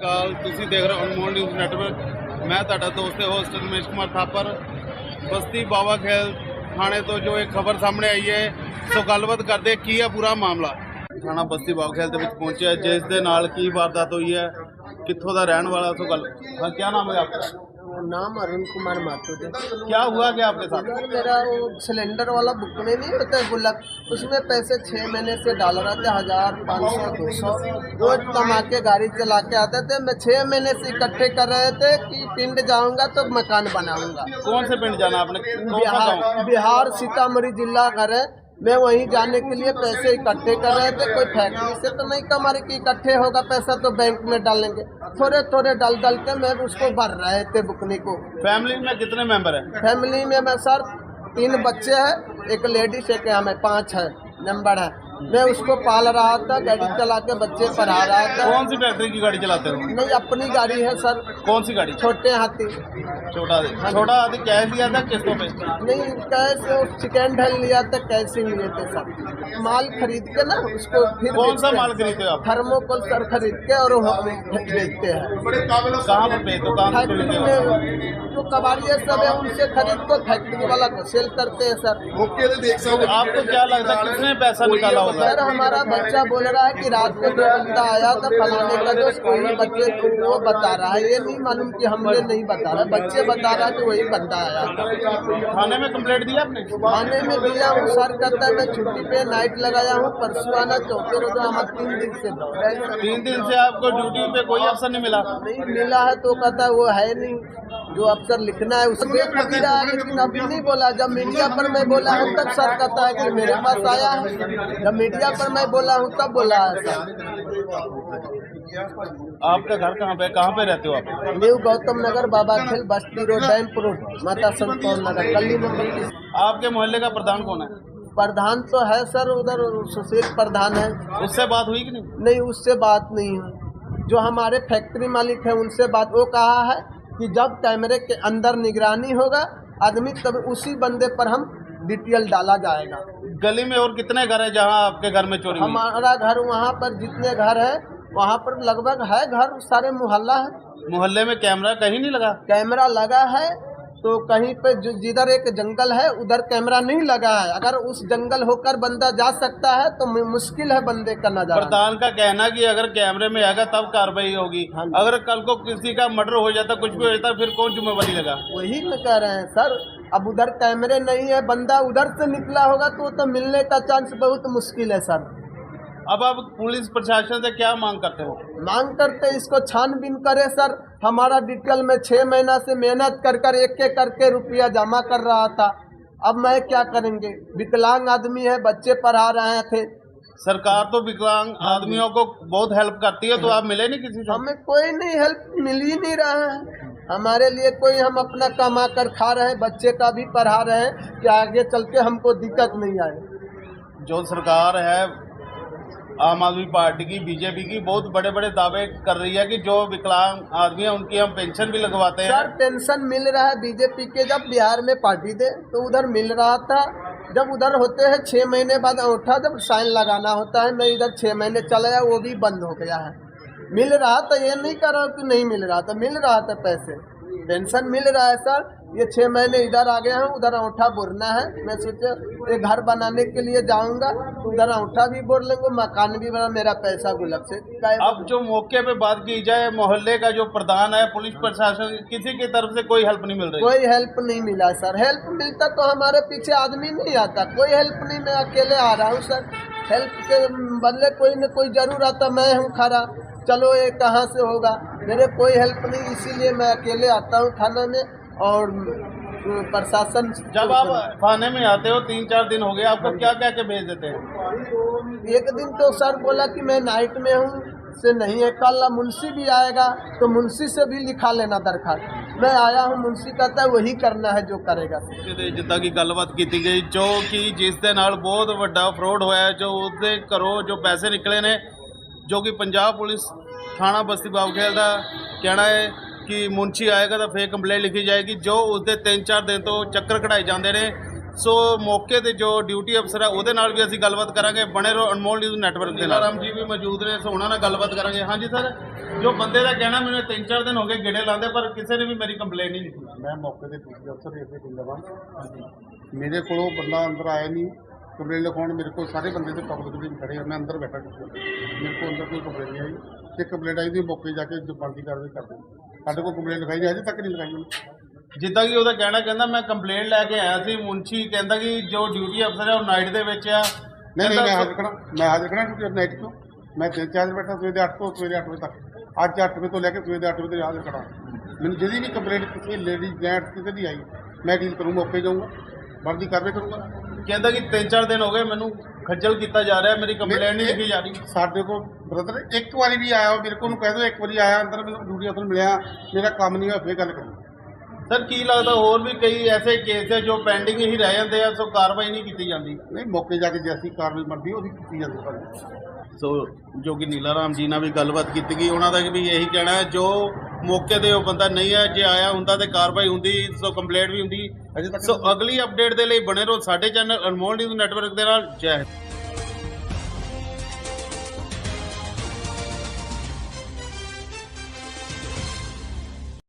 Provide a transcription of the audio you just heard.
ਅਕਾਲ। ਤੁਸੀਂ ਦੇਖ ਰਹੇ ਹੋ ਅਨਮੋਲ ਨਿਊਜ਼ ਨੈਟਵਰਕ। ਮੈਂ ਤੁਹਾਡਾ ਦੋਸਤ ਤੇ ਹੋਸਟ ਰमेश कुमार थापर। बस्ती बाबा खेल थाने तो जो एक खबर सामने आई है, सो गलबात करते की है पूरा मामला। थाना बस्ती बाबा खेल ਦੇ ਵਿੱਚ ਪਹੁੰਚਿਆ, जिस ਦੇ ਨਾਲ ਕੀ ਵਾਰਦਾਤ ਹੋਈ ਹੈ, कित्थों ਦਾ रहने वाला, सो गल। हाँ, क्या नाम है आपका? नाम अरुण कुमार माथुर है। क्या हुआ क्या आपके साथ? मेरा वो सिलेंडर वाला बुक में नहीं होता है गुल्लक, उसमें पैसे 6 महीने से डाल रहे थे, 1500 200 रोज कमा के गाड़ी चला के आते थे। मैं 6 महीने से इकट्ठे कर रहे थे कि पिंड जाऊंगा तो मकान बनाऊंगा। कौन से पिंड जाना आपने? बिहार सीतामढ़ी जिला घर है। मैं वहीं जाने के लिए पैसे इकट्ठे कर रहे थे। कोई फैक्ट्री से तो नहीं कमा रही कि इकट्ठे होगा पैसा तो बैंक में डालेंगे। थोड़े थोड़े डाल के मैं उसको भर रहे थे बुकनी को। फैमिली में कितने मेंबर हैं? फैमिली में मैं सर 3 बच्चे हैं, एक लेडीज है, क्या हमें 5 है नंबर है। मैं उसको पाल रहा था, गाड़ी चला के बच्चे पढ़ा रहा था। कौन सी फैक्ट्री की गाड़ी चलाते हो? नहीं, अपनी गाड़ी है सर। कौन सी गाड़ी? छोटे हाथी। छोटा हाथी कैश लिया था किस्तों पे? नहीं, कैश सेकेंड हैंड लिया था, कैश ही लिए थे सर। माल खरीद के ना उसको फिर कौन सा माल खरीदते हो आप? थर्मोकोल सर खरीद के और बेचते हैं। कहाँ पर बेचते हो? कहाँ पर खरीदते हो? जो कबाड़िया सब है उनसे खरीद को फैक्ट्री वाला को सेल करते हैं सर। आपको क्या लगता है किसने पैसा निकाला होगा? सर हमारा बच्चा बोल रहा है कि रात को 2 बंदा आया था फलाने का दोस्त, कोई बच्चे वो बता रहा है, ये नहीं मालूम कि हमने नहीं बता रहा, बच्चे बता रहा है कि वही बंदा आया था। थाने में कंप्लेंट दिया आपने? थाने में दिया हूँ सर, कहता है मैं छुट्टी पे नाइट लगाया हूँ, परसों आना, चौथे रोज हम 3 दिन से 3 दिन से आपको ड्यूटी पे कोई अफसर नहीं मिला? नहीं मिला है तो कहता है वो है नहीं, जो अफसर लिखना है उसे देख भी रहा है, लेकिन अभी नहीं बोला। जब मीडिया पर मैं बोला हूँ तब सर कहता है कि मेरे पास आया है, जब मीडिया पर मैं बोला हूँ तब बोला है सर। आपका घर कहाँ पे? कहाँ पे रहते हो आप? न्यू गौतम नगर, बाबा खेल, बस्ती रोड, डैम्प रोड, माता संतोष नगर, कल्ली नंबर। आपके मोहल्ले का प्रधान कौन है? प्रधान तो है सर, उधर सुशील प्रधान है। उससे बात हुई कि नहीं? नहीं, उससे बात नहीं हुई। जो हमारे फैक्ट्री मालिक है उनसे बात, वो कहा है कि जब कैमरे के अंदर निगरानी होगा आदमी तब उसी बंदे पर हम डिटेल डाला जाएगा। गली में और कितने घर है जहां आपके घर में चोरी हुई? हमारा घर वहाँ पर जितने घर है वहाँ पर लगभग है घर, सारे मोहल्ला है। मोहल्ले में कैमरा कहीं नहीं लगा? कैमरा लगा है तो कहीं पे जिधर एक जंगल है उधर कैमरा नहीं लगा है। अगर उस जंगल होकर बंदा जा सकता है तो मुश्किल है बंदे का नजारा। प्रधान का कहना कि अगर कैमरे में आएगा तब कार्रवाई होगी। हाँ, अगर कल को किसी का मर्डर हो जाता, कुछ भी हो जाता, फिर कौन जिम्मेवारी लगा? वही में कह रहे हैं सर। अब उधर कैमरे नहीं है, बंदा उधर से निकला होगा तो मिलने का चांस बहुत मुश्किल है सर। अब आप पुलिस प्रशासन से क्या मांग करते हो? मांग करते इसको छानबीन करे सर। हमारा डिटेल में 6 महीना से मेहनत कर एक करके रुपया जमा कर रहा था, अब मैं क्या करेंगे? विकलांग आदमी है, बच्चे पढ़ा रहे थे। सरकार तो विकलांग आदमियों को बहुत हेल्प करती है, तो आप मिले नहीं किसी से? हमें कोई नहीं हेल्प मिल ही नहीं रहा है हमारे लिए कोई। हम अपना कमा कर खा रहे हैं, बच्चे का भी पढ़ा रहे हैं कि आगे चल के हमको दिक्कत नहीं आए। जो सरकार है आम आदमी पार्टी की, बीजेपी की, बहुत बड़े बड़े दावे कर रही है कि जो विकलांग आदमी है उनकी हम पेंशन भी लगवाते हैं। सर पेंशन मिल रहा है बीजेपी के, जब बिहार में पार्टी दे तो उधर मिल रहा था। जब उधर होते हैं 6 महीने बाद अंगूठा जब साइन लगाना होता है, मैं इधर 6 महीने चला गया, वो भी बंद हो गया है। मिल रहा था, ये नहीं कर रहा कि नहीं मिल रहा था, मिल रहा था, पैसे पेंशन मिल रहा है सर। ये 6 महीने इधर आ गया हूँ, उधर अंगूठा बोरना है। मैं सोचा ये घर बनाने के लिए जाऊंगा, उधर अंगूठा भी बोर लेंगे, मकान भी बना, मेरा पैसा गुलक से। अब जो मौके पे बात की जाए, मोहल्ले का जो प्रधान है, पुलिस प्रशासन, किसी की तरफ से कोई हेल्प नहीं मिल रही? कोई हेल्प नहीं मिला सर। हेल्प मिलता तो हमारे पीछे आदमी नहीं आता, कोई हेल्प नहीं। मैं अकेले आ रहा हूँ सर, हेल्प के बदले कोई न कोई जरूर आता, मैं हूँ खड़ा। चलो ये कहाँ से होगा, मेरे कोई हेल्प नहीं, इसीलिए मैं अकेले आता हूँ थाना में। और प्रशासन जब आप थाने में आते हो 3-4 दिन हो गए, आपको क्या क्या के भेज देते हैं? एक दिन तो सर बोला कि मैं नाइट में हूँ से नहीं है, कल मुंशी भी आएगा तो मुंशी से भी लिखा लेना दरखास्त। मैं आया हूँ, मुंशी कहता है वही करना है जो करेगा। जिद्दां की गलबात की गई जो कि जिस दे नाल बहुत वड्डा फ्रॉड होया, जो उसदे घरों जो पैसे निकले ने, जो कि पंजाब पुलिस थाना बस्ती बाबा खेल का कहना है कि मुंशी आएगा तो फिर कंप्लेंट लिखी जाएगी। जो उसके 3-4 दिन तो चक्कर कढ़ाए जाते हैं ਸੋ ਮੌਕੇ ਤੇ ਜੋ ਡਿਊਟੀ ਅਫਸਰ ਹੈ ਉਹਦੇ ਨਾਲ ਵੀ ਅਸੀਂ ਗੱਲਬਾਤ ਕਰਾਂਗੇ। ਬਣੇ ਰਹੋ ਅਨਮੋਲ ਨਿਊਜ਼ ਨੈਟਵਰਕ ਦੇ ਨਾਲ। ਰਾਮ ਜੀ ਵੀ ਮੌਜੂਦ ਨੇ, ਸੋ ਉਹਨਾਂ ਨਾਲ ਗੱਲਬਾਤ ਕਰਾਂਗੇ। ਹਾਂਜੀ ਸਰ, ਜੋ ਬੰਦੇ ਦਾ ਕਹਿਣਾ ਮੈਨੂੰ 3-4 ਦਿਨ ਹੋ ਗਏ ਗੇੜੇ ਲਾਉਂਦੇ ਪਰ ਕਿਸੇ ਨੇ ਵੀ ਮੇਰੀ ਕੰਪਲੇਂਟ ਨਹੀਂ ਕੀਤੀ। ਮੈਂ ਮੌਕੇ ਤੇ ਡਿਊਟੀ ਅਫਸਰ ਇਸੇ ਜਿੰਦਾਬਾਦ ਮੇਰੇ ਕੋਲੋਂ ਬੰਦਾ ਅੰਦਰ ਆਇਆ ਨਹੀਂ ਕੰਪਲੇਂਟ ਲਿਖਾਉਣ। ਮੇਰੇ ਕੋਲ ਸਾਰੇ ਬੰਦੇ ਤੇ ਪਬਲਿਕ ਦੇ ਵੀ ਖੜੇ ਆ, ਮੈਂ ਅੰਦਰ ਬੈਠਾ ਮੇਰੇ ਕੋਲ ਅੰਦਰ ਕੋਈ ਕੰਪਲੇਂਟ ਨਹੀਂ ਆਈ। ਜੇ ਕੰਪਲੇਂਟ ਆਈ ਤਾਂ ਮੌਕੇ ਜਾ ਕੇ ਜੋ ਬਣਦੀ ਕਾਰਵਾਈ ਕਰਦੇ। ਸਾਡੇ ਕੋਲ ਕੰਪਲੇਂਟ ਲਿਖਾਈ ਨਹੀਂ, ਅਜੇ ਤੱਕ ਨਹੀਂ ਲਿਖਾਈ ਉਹਨੇ। ਜਿੱਦਾਂ ਕਿ ਉਹਦਾ ਕਹਿਣਾ, ਕਹਿੰਦਾ ਮੈਂ ਕੰਪਲੇਂਟ ਲੈ ਕੇ ਆਇਆ ਸੀ, ਮੁੰਸ਼ੀ ਕਹਿੰਦਾ ਕਿ ਜੋ ਡਿਊਟੀ ਅਫਸਰ ਹੈ ਉਹ ਨਾਈਟ ਦੇ ਵਿੱਚ ਆ। ਨਹੀਂ ਮੈਂ ਹਾਜ਼ਰ ਖੜਾ ਡਿਊਟੀ ਨਾਈਟ ਤੋਂ। ਮੈਂ 3-4 ਵਜੇ ਬੈਠਾ, ਸਵੇਰੇ 8 ਤੋਂ ਸਵੇਰੇ 8 ਵਜੇ ਤੱਕ। ਅੱਜ 8 ਵਜੇ ਤੋਂ ਲੈ ਕੇ ਸਵੇਰੇ 8 ਵਜੇ ਤੱਕ ਹਾਜ਼ਰ ਖੜਾ। ਮੈਨੂੰ ਜਿਹਦੀ ਵੀ ਕੰਪਲੇਂਟ ਕਿਸੇ ਲੇਡੀਜ਼ ਜੈਂਟਸ ਕਿਸੇ ਦੀ ਆਈ ਮੈਂ ਡੀਲ ਕਰੂੰ, ਮੌਕੇ ਜਾਊਂਗਾ, ਬਣਦੀ ਕਾਰਵਾਈ ਕਰੂੰਗਾ। ਕਹਿੰਦਾ ਕਿ 3-4 ਦਿਨ ਹੋ ਗਏ ਮੈਨੂੰ ਖੱਜਲ ਕੀਤਾ ਜਾ ਰਿਹਾ, ਮੇਰੀ ਕੰਪਲੇਂਟ ਨਹੀਂ ਲਿਖੀ ਜਾ ਰਹੀ। ਸਾਡੇ ਕੋਲ ਬ੍ਰਦਰ ਇੱਕ ਵਾਰੀ ਵੀ ਆਇਆ, ਮੇਰੇ ਕੋਲ ਕਹਿ ਦਿਓ ਇੱਕ ਵਾਰੀ ਆਇਆ ਅੰਦਰ, ਮੈਨੂੰ ਡਿਊਟੀ ਅਫਸਰ ਮਿਲਿਆ, ਮੇਰਾ ਕੰਮ ਨਹੀਂ ਹੋਇਆ, ਫੇਰ ਗੱਲ ਕਰੀ। ਸਰ ਕੀ ਲੱਗਦਾ ਹੋਰ ਵੀ ਕਈ ਐਸੇ ਕੇਸ ਹੈ ਜੋ ਪੈਂਡਿੰਗ ਹੀ ਰਹਿ ਜਾਂਦੇ ਆ, ਸੋ ਕਾਰਵਾਈ ਨਹੀਂ ਕੀਤੀ ਜਾਂਦੀ? ਨਹੀਂ, ਮੌਕੇ ਜਾ ਕੇ ਜੈਸੀ ਕਾਰਵਾਈ ਬਣਦੀ ਉਹਦੀ ਕੀਤੀ ਜਾਂਦੀ ਭਾਜੀ। ਸੋ ਜੋ ਕਿ ਨੀਲਾ ਰਾਮ ਜੀ ਨਾਲ ਵੀ ਗੱਲਬਾਤ ਕੀਤੀ ਗਈ, ਉਹਨਾਂ ਦਾ ਵੀ ਇਹੀ ਕਹਿਣਾ ਹੈ ਜੋ ਮੌਕੇ ਤੇ ਉਹ ਬੰਦਾ ਨਹੀਂ ਹੈ, ਜੇ ਆਇਆ ਹੁੰਦਾ ਤੇ ਕਾਰਵਾਈ ਹੁੰਦੀ, ਸੋ ਕੰਪਲੇਂਟ ਵੀ ਹੁੰਦੀ। ਸੋ ਅਗਲੀ ਅਪਡੇਟ ਦੇ ਲਈ ਬਣੇ ਰਹੋ ਸਾਡੇ ਚੈਨਲ ਅਨਮੋਲ ਨਿਊਜ਼ ਨੈਟਵਰਕ ਦੇ ਨਾਲ। ਜੈ ਹਿੰਦ।